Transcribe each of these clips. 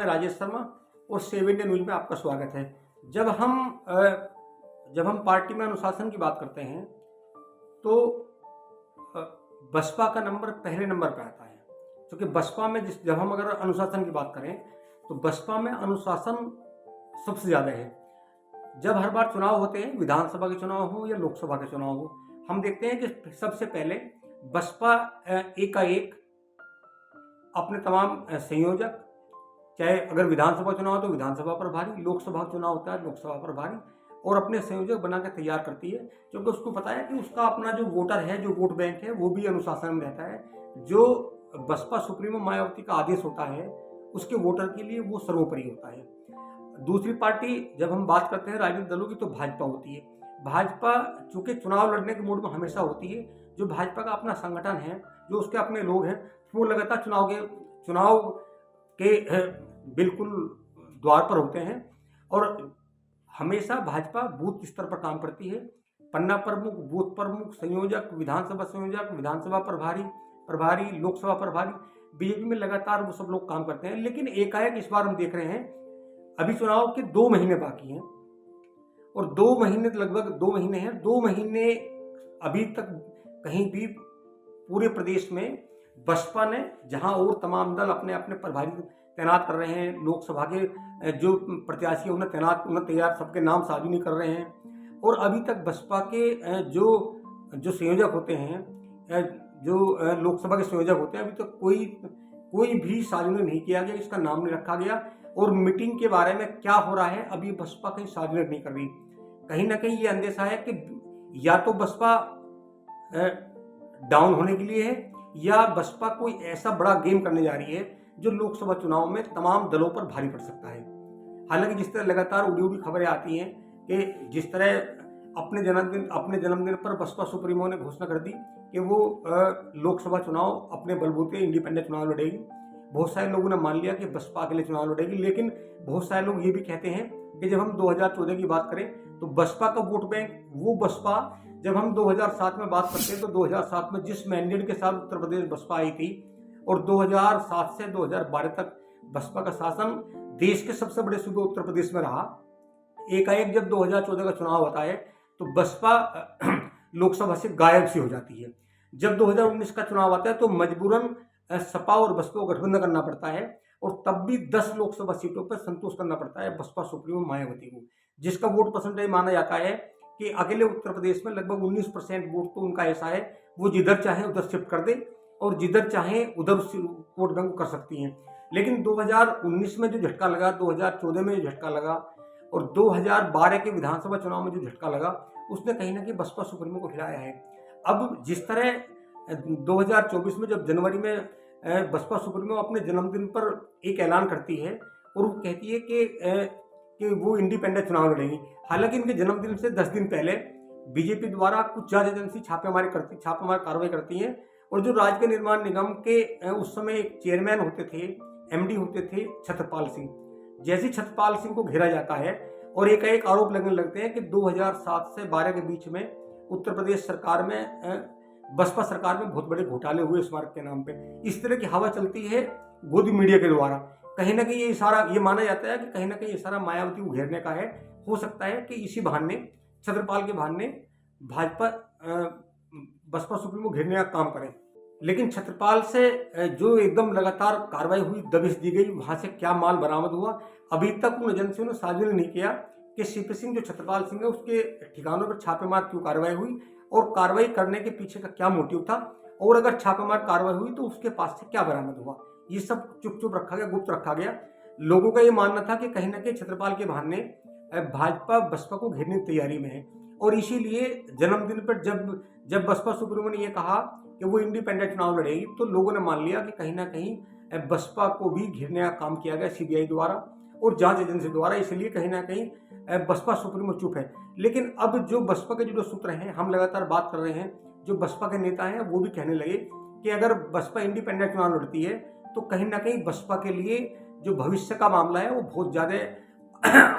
मैं राजेश शर्मा और 7 India news में आपका स्वागत है। जब हम पार्टी में अनुशासन की बात करते हैं तो बसपा का नंबर पहले नंबर पर आता है, क्योंकि बसपा में जब हम अगर अनुशासन की बात करें तो बसपा में अनुशासन सबसे ज़्यादा है। जब हर बार चुनाव होते हैं, विधानसभा के चुनाव हो या लोकसभा के चुनाव हो, हम देखते हैं कि सबसे पहले बसपा एकाएक अपने तमाम संयोजक, चाहे अगर विधानसभा चुनाव हो तो विधानसभा प्रभारी, लोकसभा चुनाव होता है लोकसभा प्रभारी, और अपने संयोजक बना के तैयार करती है, क्योंकि उसको पता है कि उसका अपना जो वोटर है, जो वोट बैंक है, वो भी अनुशासन में रहता है। जो बसपा सुप्रीमो मायावती का आदेश होता है उसके वोटर के लिए वो सर्वोपरि होता है। दूसरी पार्टी जब हम बात करते हैं राजनीतिक दलों की तो भाजपा होती है। भाजपा चूंकि चुनाव लड़ने के मूड में हमेशा होती है। जो भाजपा का अपना संगठन है, जो उसके अपने लोग हैं, वो लगातार चुनाव के बिल्कुल द्वार पर होते हैं और हमेशा भाजपा बूथ स्तर पर काम करती है। पन्ना प्रमुख, बूथ प्रमुख, संयोजक, विधानसभा प्रभारी, लोकसभा प्रभारी, बीजेपी में लगातार वो सब लोग काम करते हैं। लेकिन एकाएक इस बार हम देख रहे हैं, अभी चुनाव के 2 महीने बाकी हैं और 2 महीने लगभग 2 महीने हैं। 2 महीने अभी तक कहीं भी पूरे प्रदेश में बसपा ने, जहां और तमाम दल अपने अपने प्रभारी तैनात कर रहे हैं, लोकसभा के जो प्रत्याशी उन्हें तैयार, सबके नाम साझू नहीं कर रहे हैं, और अभी तक बसपा के जो संयोजक होते हैं, जो लोकसभा के संयोजक होते हैं, अभी तक कोई भी सार्वजनिक नहीं किया गया, इसका नाम नहीं रखा गया। और मीटिंग के बारे में क्या हो रहा है अभी बसपा कहीं सार्वजनिक नहीं कर रही। कहीं ना कहीं ये अंदेशा है कि या तो बसपा डाउन होने के लिए है या बसपा कोई ऐसा बड़ा गेम करने जा रही है जो लोकसभा चुनाव में तमाम दलों पर भारी पड़ सकता है। हालांकि जिस तरह लगातार उड़ी खबरें आती हैं कि जिस तरह अपने जन्मदिन पर बसपा सुप्रीमो ने घोषणा कर दी कि वो लोकसभा चुनाव अपने बलबूते इंडिपेंडेंट चुनाव लड़ेगी। बहुत सारे लोगों ने मान लिया कि बसपा अकेले चुनाव लड़ेगी, लेकिन बहुत सारे लोग ये भी कहते हैं कि जब हम 2014 की बात करें तो बसपा का वोट बैंक, वो बसपा, जब हम 2007 में बात करते हैं तो 2007 में जिस मैंडेट के साथ उत्तर प्रदेश बसपा आई थी और 2007 से 2012 तक बसपा का शासन देश के सबसे बड़े सूबे उत्तर प्रदेश में रहा। एकाएक जब 2014 का चुनाव होता है तो बसपा लोकसभा से गायब सी हो जाती है। जब 2019 का चुनाव आता है तो मजबूरन सपा और बसपा को गठबंधन करना पड़ता है और तब भी 10 लोकसभा सीटों पर संतोष करना पड़ता है बसपा सुप्रीमो मायावती को, जिसका वोट परसेंटेज माना जाता है कि अकेले उत्तर प्रदेश में लगभग 19% वोट तो उनका ऐसा है वो जिधर चाहे उधर शिफ्ट कर दे और जिधर चाहे उधर वोट बैंक कर सकती हैं। लेकिन 2019 में जो झटका लगा, 2014 में जो झटका लगा और 2012 के विधानसभा चुनाव में जो झटका लगा, उसने कहीं ना कहीं बसपा सुप्रीमो को हिलाया है। अब जिस तरह 2024 में जब जनवरी में बसपा सुप्रीमो अपने जन्मदिन पर एक ऐलान करती है और वो कहती है कि वो इंडिपेंडेंट चुनाव लड़ेंगी। हालांकि इनके जन्मदिन से 10 दिन पहले बीजेपी द्वारा कुछ जांच एजेंसी छापेमार कार्रवाई करती है और जो राज्य के निर्माण निगम के उस समय एक चेयरमैन होते थे, एमडी होते थे छत्रपाल सिंह, जैसे छत्रपाल सिंह को घेरा जाता है और एक आरोप लगने लगते हैं कि 2007 से 12 के बीच में उत्तर प्रदेश सरकार में, बसपा सरकार में बहुत बड़े घोटाले हुए स्मारक के नाम पे। इस तरह की हवा चलती है गोदी मीडिया के द्वारा। कहीं ना कहीं ये माना जाता है कि कहीं ना कहीं इशारा मायावती को घेरने का है। हो सकता है कि इसी बहाने, छत्रपाल के बहाने भाजपा बसपा सुप्रीमो घेरने का काम करे। लेकिन छत्रपाल से जो एकदम लगातार कार्रवाई हुई, दबिश दी गई, वहां से क्या माल बरामद हुआ, अभी तक उन एजेंसियों ने सार्वजनिक नहीं किया कि सीपी सिंह जो छत्रपाल सिंह है उसके ठिकानों पर छापेमार क्यों कार्रवाई हुई और कार्रवाई करने के पीछे का क्या मोटिव था, और अगर छापेमार कार्रवाई हुई तो उसके पास से क्या बरामद हुआ। ये सब चुप रखा गया, गुप्त रखा गया। लोगों का ये मानना था कि कहीं ना कहीं छत्रपाल के बहाने भाजपा बसपा को घेरने की तैयारी में है और इसीलिए जन्मदिन पर जब बसपा सुप्रीमो ने यह कहा कि वो इंडिपेंडेंट चुनाव लड़ेगी तो लोगों ने मान लिया कि कहीं ना कहीं बसपा को भी घेरने का काम किया गया सीबीआई द्वारा और जांच एजेंसी द्वारा। इसलिए कहीं ना कहीं बसपा सुप्रीमो चुप है। लेकिन अब जो बसपा के जो सूत्र हैं, हम लगातार बात कर रहे हैं, जो बसपा के नेता हैं वो भी कहने लगे कि अगर बसपा इंडिपेंडेंट चुनाव लड़ती है तो कहीं ना कहीं बसपा के लिए जो भविष्य का मामला है वो बहुत ज़्यादा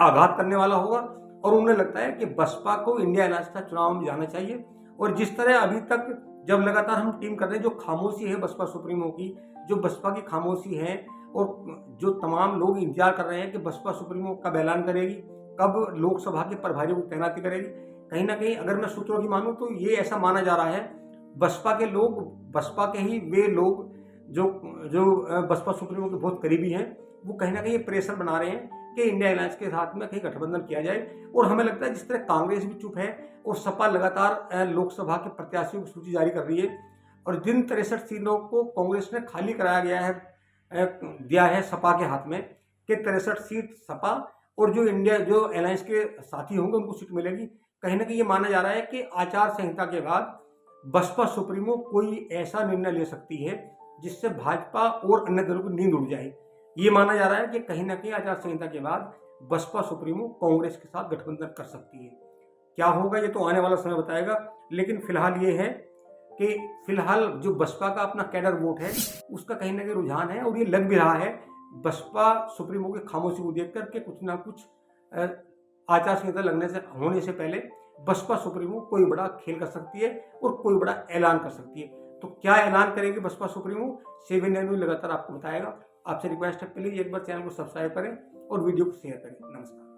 आघात करने वाला होगा और उन्हें लगता है कि बसपा को इंडिया अलायंस का चुनाव में जाना चाहिए। और जिस तरह अभी तक जब लगातार हम टीम कर रहे हैं, जो खामोशी है बसपा सुप्रीमो की, जो बसपा की खामोशी है और जो तमाम लोग इंतजार कर रहे हैं कि बसपा सुप्रीमो कब ऐलान करेगी, कब लोकसभा के प्रभारियों की तैनाती करेगी। कहीं ना कहीं अगर मैं सूत्रों की मानूं तो ये ऐसा माना जा रहा है, बसपा के लोग, बसपा के ही वे लोग जो जो बसपा सुप्रीमो के बहुत करीबी हैं, वो कहीं ना कहीं प्रेशर बना रहे हैं कि इंडिया अलायंस के साथ में कहीं गठबंधन किया जाए। और हमें लगता है जिस तरह कांग्रेस भी चुप है और सपा लगातार लोकसभा के प्रत्याशियों की सूची जारी कर रही है, और जिन 63 सीटों को कांग्रेस ने खाली कराया गया है, दिया है सपा के हाथ में कि 63 सीट सपा और जो अलायंस के साथी होंगे उनको सीट मिलेगी। कहीं ना कहीं ये माना जा रहा है कि आचार संहिता के बाद बसपा सुप्रीमो कोई ऐसा निर्णय ले सकती है जिससे भाजपा और अन्य दलों की नींद उड़ जाए। ये माना जा रहा है कि कहीं ना कहीं आचार संहिता के बाद बसपा सुप्रीमो कांग्रेस के साथ गठबंधन कर सकती है। क्या होगा ये तो आने वाला समय बताएगा, लेकिन फिलहाल ये है कि फिलहाल जो बसपा का अपना कैडर वोट है उसका कहीं ना कहीं रुझान है, और ये लग भी रहा है बसपा सुप्रीमो की खामोशी को देख करके कुछ ना कुछ आचार संहिता होने से पहले बसपा सुप्रीमो कोई बड़ा खेल कर सकती है और कोई बड़ा ऐलान कर सकती है। तो क्या ऐलान करेगी बसपा सुप्रीमो, 7 न्यूज़ लगातार आपको बताएगा। आपसे रिक्वेस्ट है प्लीज एक बार चैनल को सब्सक्राइब करें और वीडियो को शेयर करें। नमस्कार।